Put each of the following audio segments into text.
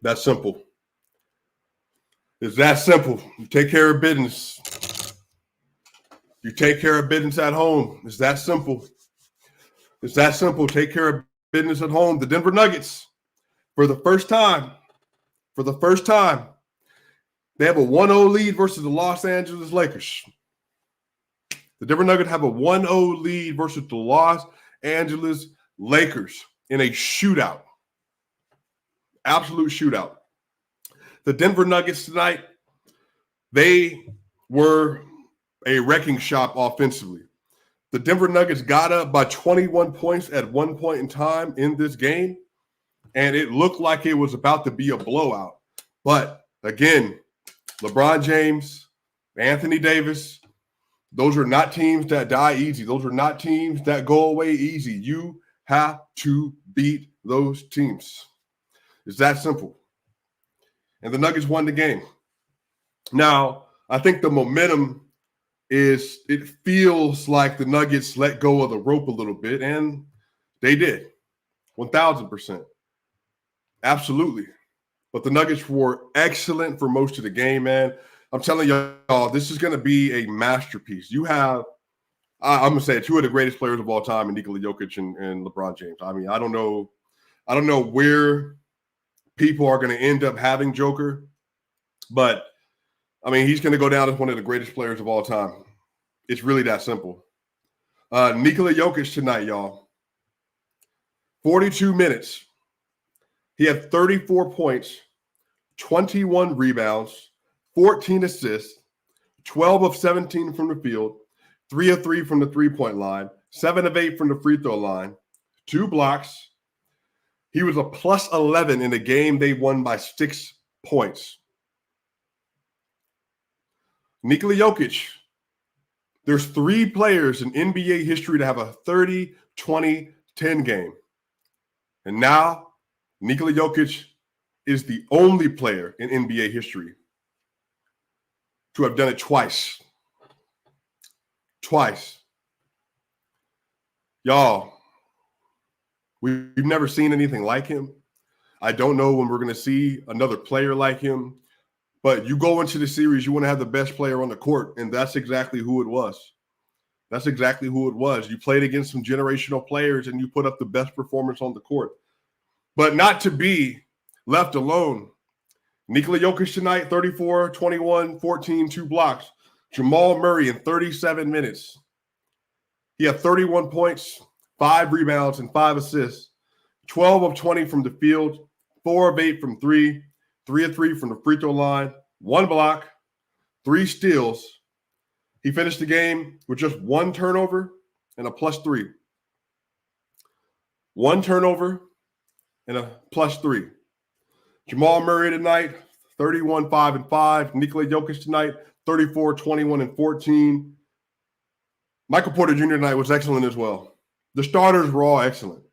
That's simple. It's that simple. You take care of business. You take care of business at home. It's that simple. It's that simple. Take care of business at home. The Denver Nuggets, for the first time, they have a 1-0 lead versus the Los Angeles Lakers. The Denver Nuggets have a 1-0 lead versus the Los Angeles Lakers in a shootout. Absolute shootout. The Denver Nuggets tonight, they were a wrecking shop offensively. The Denver Nuggets got up by 21 points at one point in time in this game, and it looked like it was about to be a blowout. But again, LeBron James, Anthony Davis, those are not teams that die easy. Those are not teams that go away easy. You have to beat those teams. It's that simple. And the Nuggets won the game. Now, I think the momentum is, it feels like the Nuggets let go of the rope a little bit, and they did. 1,000%. Absolutely. But the Nuggets were excellent for most of the game, man. I'm telling y'all, this is going to be a masterpiece. You have, I'm going to say, two of the greatest players of all time, in Nikola Jokic and LeBron James. I mean, I don't know where people are going to end up having Joker, but I mean, he's going to go down as one of the greatest players of all time. It's really that simple. Nikola Jokic tonight, y'all. 42 minutes. He had 34 points, 21 rebounds, 14 assists, 12 of 17 from the field, 3 of 3 from the three-point line, 7 of 8 from the free throw line, 2 blocks. He was a plus 11 in a game they won by 6 points. Nikola Jokic, there's 3 players in NBA history to have a 30-20-10 game. And now Nikola Jokic is the only player in NBA history to have done it twice. Twice. Y'all, we've never seen anything like him. I don't know when we're going to see another player like him. But you go into the series, you want to have the best player on the court, and that's exactly who it was. That's exactly who it was. You played against some generational players, and you put up the best performance on the court. But not to be left alone. Nikola Jokic tonight, 34, 21, 14, 2 blocks. Jamal Murray in 37 minutes. He had 31 points, 5 rebounds, and 5 assists. 12 of 20 from the field, 4 of 8 from 3. 3 of 3 from the free throw line, 1 block, 3 steals. He finished the game with just 1 turnover and a +3. 1 turnover and a +3. Jamal Murray tonight, 31, 5, and 5. Nikola Jokic tonight, 34, 21, and 14. Michael Porter Jr. tonight was excellent as well. The starters were all excellent.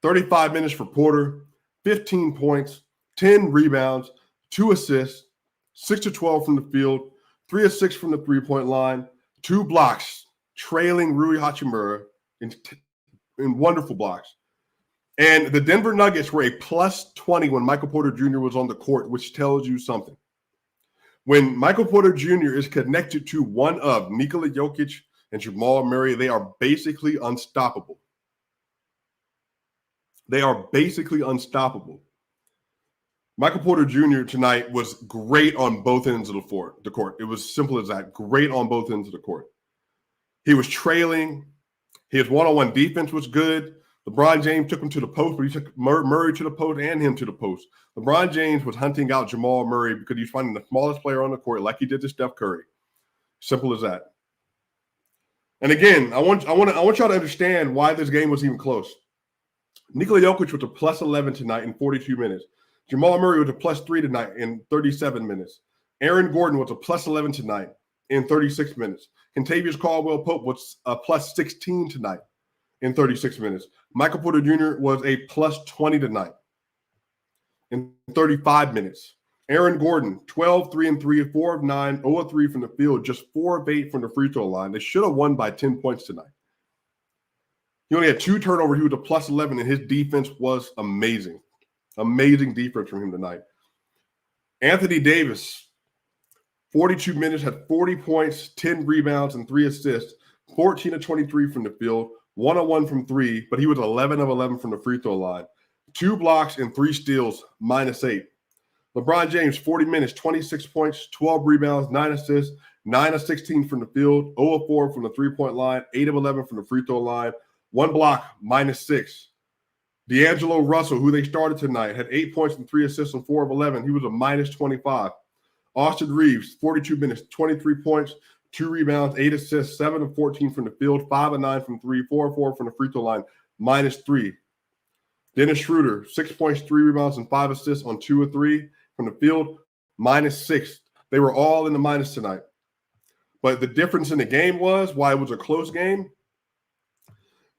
35 minutes for Porter, 15 points, 10 rebounds, 2 assists, 6 of 12 from the field, 3 of 6 from the three-point line, 2 blocks, trailing Rui Hachimura in wonderful blocks. And the Denver Nuggets were a +20 when Michael Porter Jr. was on the court, which tells you something. When Michael Porter Jr. is connected to one of Nikola Jokic and Jamal Murray, they are basically unstoppable. They are basically unstoppable. Michael Porter Jr. tonight was great on both ends of the court. It was simple as that. Great on both ends of the court. He was trailing. His one-on-one defense was good. LeBron James took him to the post, but he took Murray to the post and him to the post. LeBron James was hunting out Jamal Murray because he's finding the smallest player on the court, like he did to Steph Curry. Simple as that. And again, I want y'all to understand why this game was even close. Nikola Jokic was a +11 tonight in 42 minutes. Jamal Murray was a +3 tonight in 37 minutes. Aaron Gordon was a +11 tonight in 36 minutes. Kentavious Caldwell-Pope was a +16 tonight in 36 minutes. Michael Porter Jr. was a +20 tonight in 35 minutes. Aaron Gordon, 12, 3 and 3, 4 of 9, 0 of 3 from the field, just 4 of 8 from the free throw line. They should have won by 10 points tonight. He only had 2 turnovers. He was a +11, and his defense was amazing. Amazing defense from him tonight. Anthony Davis, 42 minutes, had 40 points, 10 rebounds, and 3 assists, 14 of 23 from the field, 1 of 1 from 3, but he was 11 of 11 from the free throw line. 2 blocks and 3 steals, -8. LeBron James, 40 minutes, 26 points, 12 rebounds, 9 assists, 9 of 16 from the field, 0 of 4 from the three-point line, 8 of 11 from the free throw line, 1 block, -6. D'Angelo Russell, who they started tonight, had 8 points and 3 assists on 4 of 11. He was a -25. Austin Reeves, 42 minutes, 23 points, 2 rebounds, 8 assists, 7 of 14 from the field, 5 of 9 from 3, 4 of 4 from the free throw line, -3. Dennis Schroeder, 6 points, 3 rebounds, and 5 assists on 2 of 3 from the field, -6. They were all in the minus tonight. But the difference in the game was why it was a close game.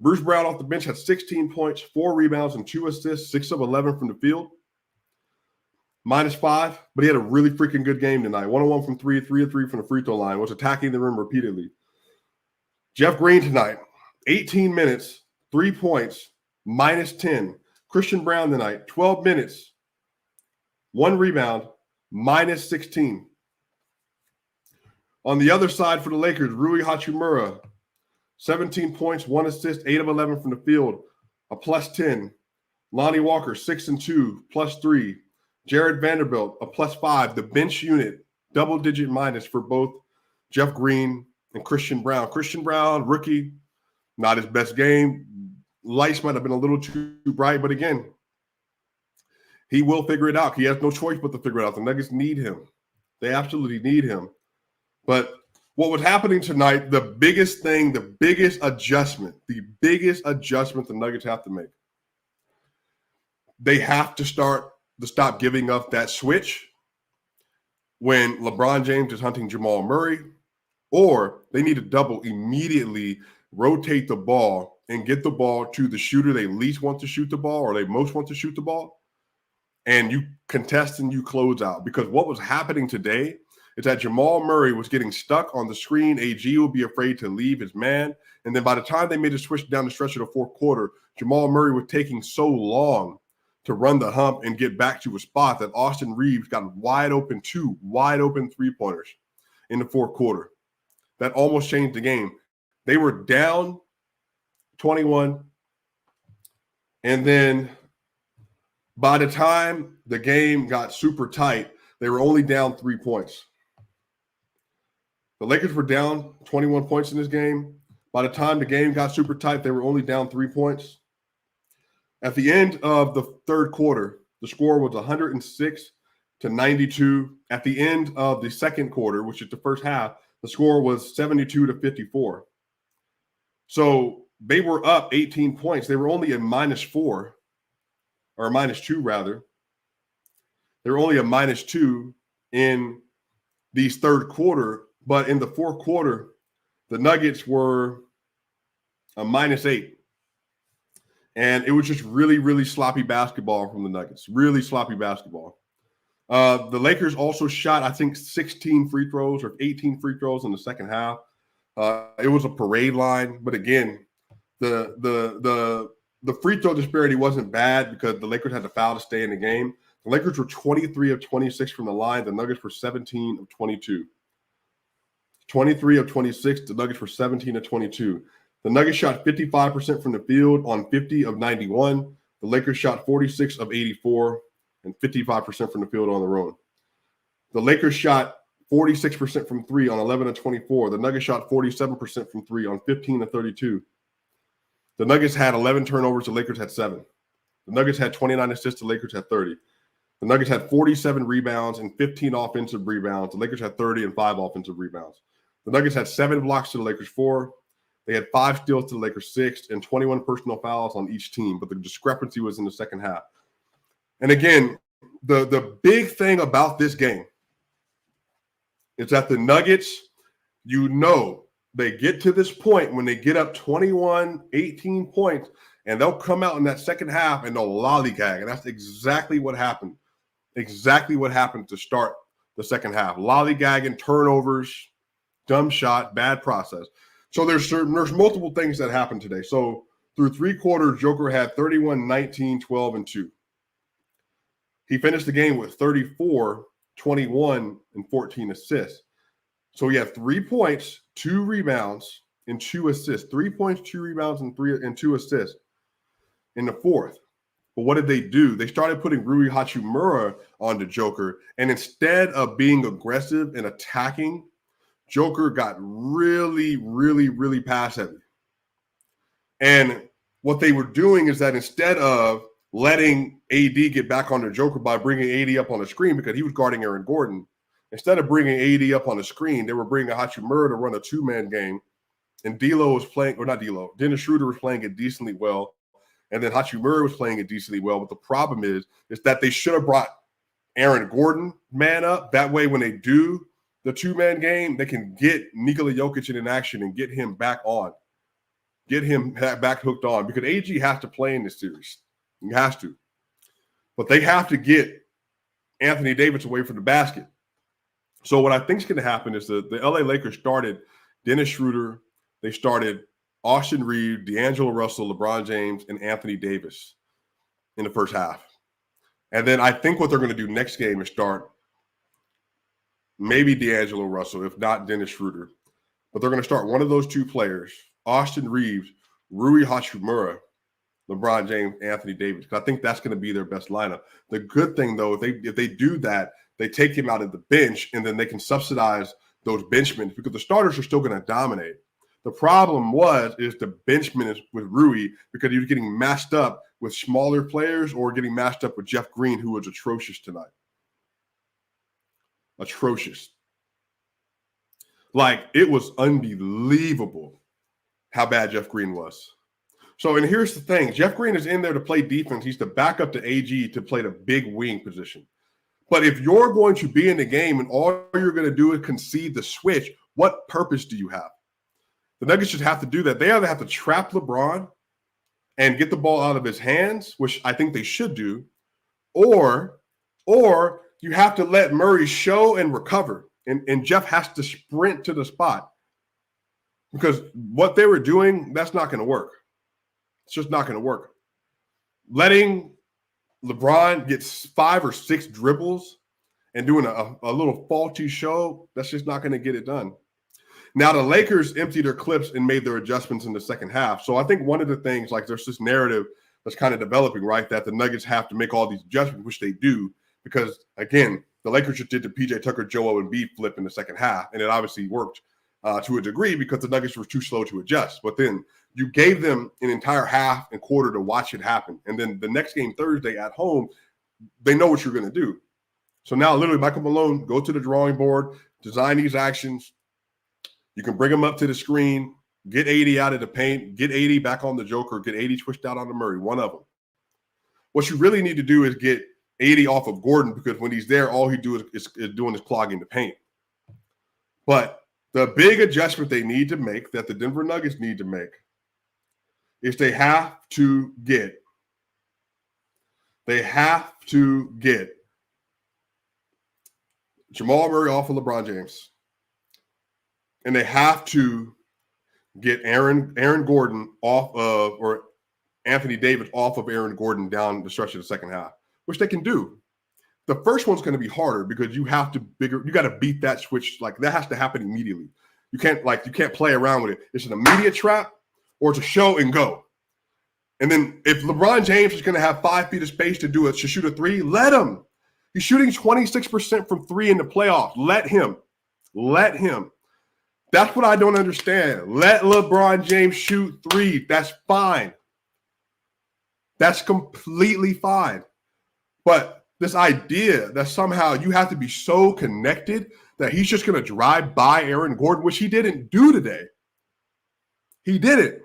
Bruce Brown off the bench had 16 points, 4 rebounds, and 2 assists, 6 of 11 from the field, -5. But he had a really freaking good game tonight. 1 of 1 from 3, 3 of 3 from the free throw line, was attacking the rim repeatedly. Jeff Green tonight, 18 minutes, 3 points, -10. Christian Brown tonight, 12 minutes, 1 rebound, -16. On the other side for the Lakers, Rui Hachimura, 17 points, 1 assist, 8 of 11 from the field, a +10. Lonnie Walker, 6 and 2, +3. Jared Vanderbilt, a +5. The bench unit, double-digit minus for both Jeff Green and Christian Brown. Christian Brown, rookie, not his best game. Lights might have been a little too bright, but again, he will figure it out. He has no choice but to figure it out. The Nuggets need him. They absolutely need him. But what was happening tonight, the biggest adjustment the Nuggets have to make, they have to stop giving up that switch when LeBron James is hunting Jamal Murray, or they need to double immediately, rotate the ball, and get the ball to the shooter they least want to shoot the ball or they most want to shoot the ball, and you contest and you close out. Because what was happening today is that Jamal Murray was getting stuck on the screen. AG would be afraid to leave his man. And then by the time they made a switch down the stretch of the fourth quarter, Jamal Murray was taking so long to run the hump and get back to a spot that Austin Reeves got two wide open three-pointers in the fourth quarter. That almost changed the game. They were down 21. And then by the time the game got super tight, they were only down 3 points. The Lakers were down 21 points in this game. By the time the game got super tight, they were only down 3 points. At the end of the third quarter, the score was 106-92. At the end of the second quarter, which is the first half, the score was 72-54. So they were up 18 points. They were only a -4, or a -2 rather. They were only a -2 in these third quarter. But in the fourth quarter, the Nuggets were a -8. And it was just really, really sloppy basketball from the Nuggets. Really sloppy basketball. The Lakers also shot, I think, 16 free throws or 18 free throws in the second half. It was a parade line. But again, the free throw disparity wasn't bad because the Lakers had to foul to stay in the game. The Lakers were 23 of 26 from the line. The Nuggets were 17 of 22. 23 of 26. The Nuggets were 17 of 22. The Nuggets shot 55% from the field on 50 of 91. The Lakers shot 46 of 84 and 55% from the field on their own. The Lakers shot 46% from 3 on 11 of 24. The Nuggets shot 47% from 3 on 15 of 32. The Nuggets had 11 turnovers. The Lakers had 7. The Nuggets had 29 assists. The Lakers had 30. The Nuggets had 47 rebounds and 15 offensive rebounds. The Lakers had 30 and 5 offensive rebounds. The Nuggets had 7 blocks to the Lakers 4. They had 5 steals to the Lakers 6 and 21 personal fouls on each team. But the discrepancy was in the second half. And again, the big thing about this game is that the Nuggets, they get to this point when they get up 21, 18 points, and they'll come out in that second half and they'll lollygag. And that's exactly what happened. Exactly what happened to start the second half. Lollygagging, turnovers, dumb shot, bad process. So there's multiple things that happened today. So through 3 quarters, Joker had 31, 19, 12, and 2. He finished the game with 34, 21, and 14 assists. So he had 3 points, 2 rebounds, and 2 assists. 3 points, 2 rebounds, and 2 assists in the fourth. But what did they do? They started putting Rui Hachimura on the Joker, and instead of being aggressive and attacking, Joker got really, really, really pass heavy. And what they were doing is that instead of letting AD get back on the Joker by bringing AD up on the screen because he was guarding Aaron Gordon, instead of bringing AD up on the screen, they were bringing Hachimura to run a 2-man game. And D'Lo was playing, or not D'Lo, Dennis Schroeder was playing it decently well. And then Hachimura was playing it decently well. But the problem is that they should have brought Aaron Gordon man up. That way, when they do the 2-man game, they can get Nikola Jokic in action and get him back on. Get him back hooked on. Because AG has to play in this series. He has to. But they have to get Anthony Davis away from the basket. So what I think is going to happen is the LA Lakers started Dennis Schroeder. They started Austin Reeves, D'Angelo Russell, LeBron James, and Anthony Davis in the first half. And then I think what they're going to do next game is start maybe D'Angelo Russell, if not Dennis Schroeder. But they're going to start one of those 2 players, Austin Reeves, Rui Hachimura, LeBron James, Anthony Davis. I think that's going to be their best lineup. The good thing, though, if they do that, they take him out of the bench, and then they can subsidize those benchmen because the starters are still going to dominate. The problem is the benchman is with Rui because he was getting matched up with smaller players or getting matched up with Jeff Green, who was atrocious tonight. Atrocious. Like, it was unbelievable how bad Jeff Green was. So, and here's the thing. Jeff Green is in there to play defense. He's the backup to AG to play the big wing position. But if you're going to be in the game and all you're going to do is concede the switch, what purpose do you have? The Nuggets just have to do that. They either have to trap LeBron and get the ball out of his hands, which I think they should do, or you have to let Murray show and recover. And Jeff has to sprint to the spot. Because what they were doing, that's not going to work. It's just not going to work. Letting LeBron get 5 or 6 dribbles and doing a little faulty show, that's just not going to get it done. Now, the Lakers emptied their clips and made their adjustments in the second half. So I think one of the things, like there's this narrative that's kind of developing, right, that the Nuggets have to make all these adjustments, which they do, because, again, the Lakers just did the P.J. Tucker, Joel Embiid flip in the second half, and it obviously worked to a degree because the Nuggets were too slow to adjust. But then you gave them an entire half and quarter to watch it happen. And then the next game Thursday at home, they know what you're going to do. So now literally Michael Malone, go to the drawing board, design these actions. You can bring them up to the screen, get 80 out of the paint, get 80 back on the Joker, get 80 switched out on the Murray, one of them. What you really need to do is get 80 off of Gordon because when he's there, all he is doing is clogging the paint. But the big adjustment they need to make, that the Denver Nuggets need to make, is they have to get Jamal Murray off of LeBron James. And they have to get Aaron Gordon off of, or Anthony Davis off of Aaron Gordon down the stretch of the second half, which they can do. The first one's going to be harder because you got to beat that switch. Like, that has to happen immediately. You can't play around with it. It's an immediate trap or it's a show and go. And then if LeBron James is going to have 5 feet of space to shoot a 3, let him. He's shooting 26% from 3 in the playoffs. Let him. That's what I don't understand. Let LeBron James shoot 3. That's fine. That's completely fine. But this idea that somehow you have to be so connected that he's just going to drive by Aaron Gordon, which he didn't do today. He didn't.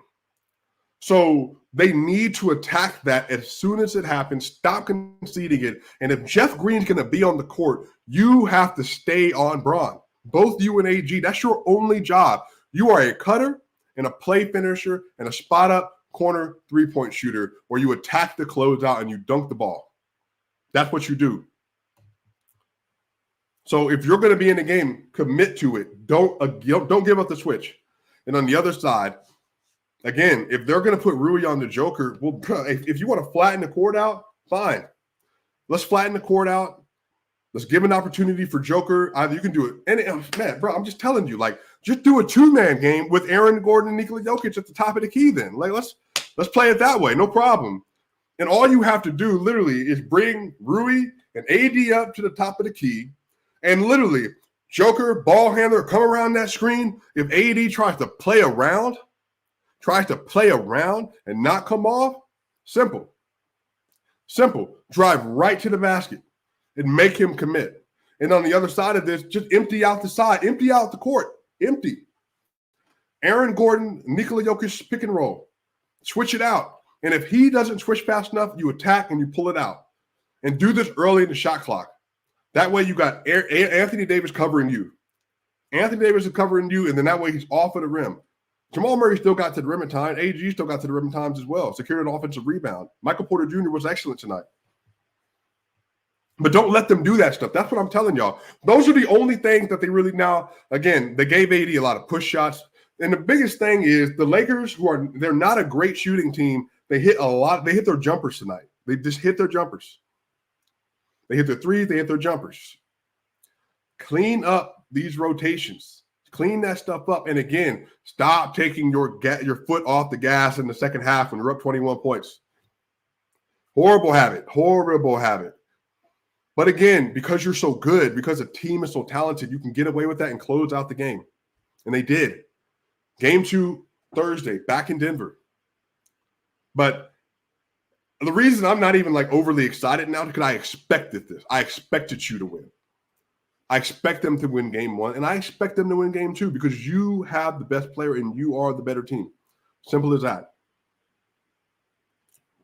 So they need to attack that as soon as it happens. Stop conceding it. And if Jeff Green's going to be on the court, you have to stay on Bron. Both you and AG, that's your only job. You are a cutter and a play finisher and a spot-up corner three-point shooter where you attack the closeout and you dunk the ball. That's what you do. So if you're going to be in the game, commit to it. Don't give up the switch. And on the other side, again, if they're going to put Rui on the Joker, well, if you want to flatten the court out, fine. Let's flatten the court out. Let's give an opportunity for Joker. Either you can do it. And man, bro, I'm just telling you, like, just do a 2-man game with Aaron Gordon and Nikola Jokic at the top of the key then. Like, let's play it that way. No problem. And all you have to do literally is bring Rui and AD up to the top of the key. And literally, Joker, ball handler, come around that screen. If AD tries to play around and not come off, simple. Drive right to the basket and make him commit. And on the other side of this, just empty out the side, empty out the court, empty. Aaron Gordon, Nikola Jokic pick and roll. Switch it out. And if he doesn't switch fast enough, you attack and you pull it out. And do this early in the shot clock. That way you got Anthony Davis covering you. Anthony Davis is covering you, and then that way he's off of the rim. Jamal Murray still got to the rim at times. AG still got to the rim at times as well. Secured an offensive rebound. Michael Porter Jr. was excellent tonight. But don't let them do that stuff. That's what I'm telling y'all. Those are the only things that they really now, again, they gave AD a lot of push shots. And the biggest thing is the Lakers, they're not a great shooting team. They hit their jumpers tonight. They just hit their jumpers. They hit their threes, they hit their jumpers. Clean up these rotations. Clean that stuff up. And again, stop taking your foot off the gas in the second half when you're up 21 points. Horrible habit. But again, because you're so good, because the team is so talented, you can get away with that and close out the game. And they did. Game 2, Thursday, back in Denver. But the reason I'm not even like overly excited now is because I expected this. I expected you to win. I expect them to win game 1, and I expect them to win game 2 because you have the best player and you are the better team. Simple as that.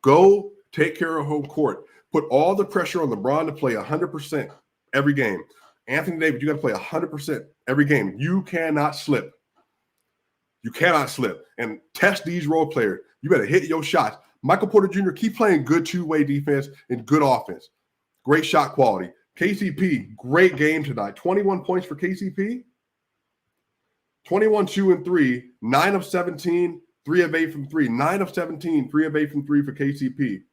Go take care of home court. Put all the pressure on LeBron to play 100% every game. Anthony Davis, you got to play 100% every game. You cannot slip. And test these role players. You better hit your shots. Michael Porter Jr., keep playing good two-way defense and good offense. Great shot quality. KCP, great game tonight. 21 points for KCP. 21, 2, and 3. 9 of 17, 3 of 8 from 3. 9 of 17, 3 of 8 from 3 for KCP.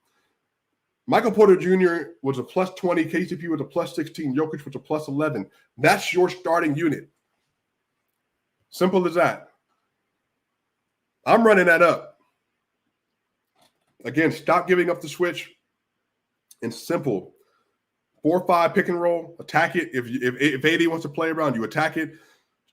Michael Porter Jr. was a plus 20. KCP was a plus 16. Jokic was a plus 11. That's your starting unit. Simple as that. I'm running that up. Again, stop giving up the switch. And simple. 4-5 pick and roll. Attack it. If AD wants to play around, you attack it.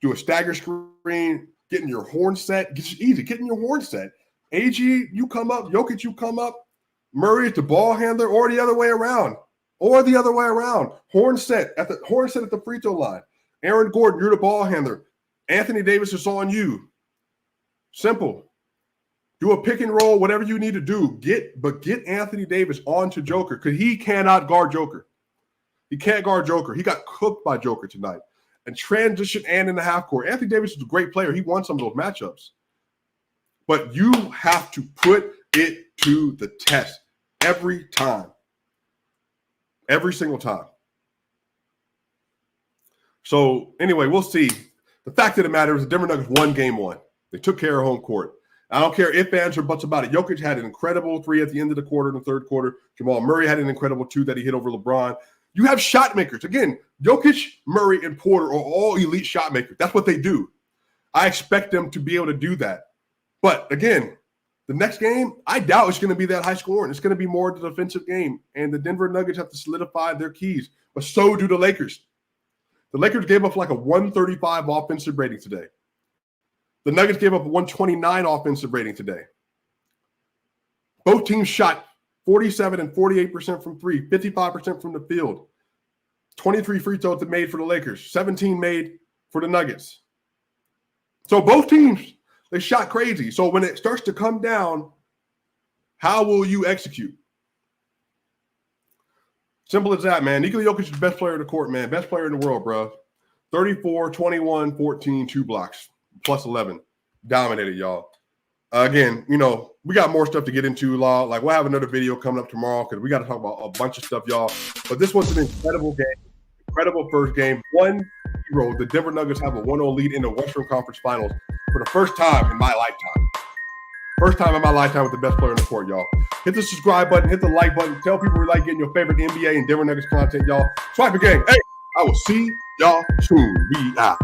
Do a stagger screen. Get in your horn set. It's easy. Get in your horn set. AG, you come up. Jokic, you come up. Murray is the ball handler, or the other way around. Horn set at the free throw line. Aaron Gordon, you're the ball handler. Anthony Davis is on you. Simple. Do a pick and roll, whatever you need to do. Get Anthony Davis onto Joker because he cannot guard Joker. He can't guard Joker. He got cooked by Joker tonight. And transition and in the half court. Anthony Davis is a great player. He won some of those matchups. But you have to put it to the test every time. Every single time. So, anyway, we'll see. The fact of the matter is the Denver Nuggets won game 1. They took care of home court. I don't care if fans or buts about it. Jokic had an incredible 3 at the end of the quarter in the third quarter. Jamal Murray had an incredible 2 that he hit over LeBron. You have shot makers. Again, Jokic, Murray, and Porter are all elite shot makers. That's what they do. I expect them to be able to do that. But, again, the next game, I doubt it's going to be that high scoring. It's going to be more of the defensive game. And the Denver Nuggets have to solidify their keys. But so do the Lakers. The Lakers gave up like a 135 offensive rating today. The Nuggets gave up a 129 offensive rating today. Both teams shot 47 and 48% from 3, 55% from the field. 23 free throws made for the Lakers, 17 made for the Nuggets. So both teams, they shot crazy. So when it starts to come down, how will you execute? Simple as that, man. Nikola Jokic is the best player in the court, man. Best player in the world, bro. 34, 21, 14, 2 blocks, plus 11. Dominated, y'all. Again, we got more stuff to get into, Law. Like, we'll have another video coming up tomorrow because we got to talk about a bunch of stuff, y'all. But this was an incredible game. Incredible first game. 1-0. The Denver Nuggets have a 1-0 lead in the Western Conference Finals for the first time in my lifetime. First time in my lifetime with the best player in the court, y'all. Hit the subscribe button, hit the like button. Tell people we like getting your favorite NBA and Denver Nuggets content, y'all. Swipa gang. Hey, I will see y'all soon. We out.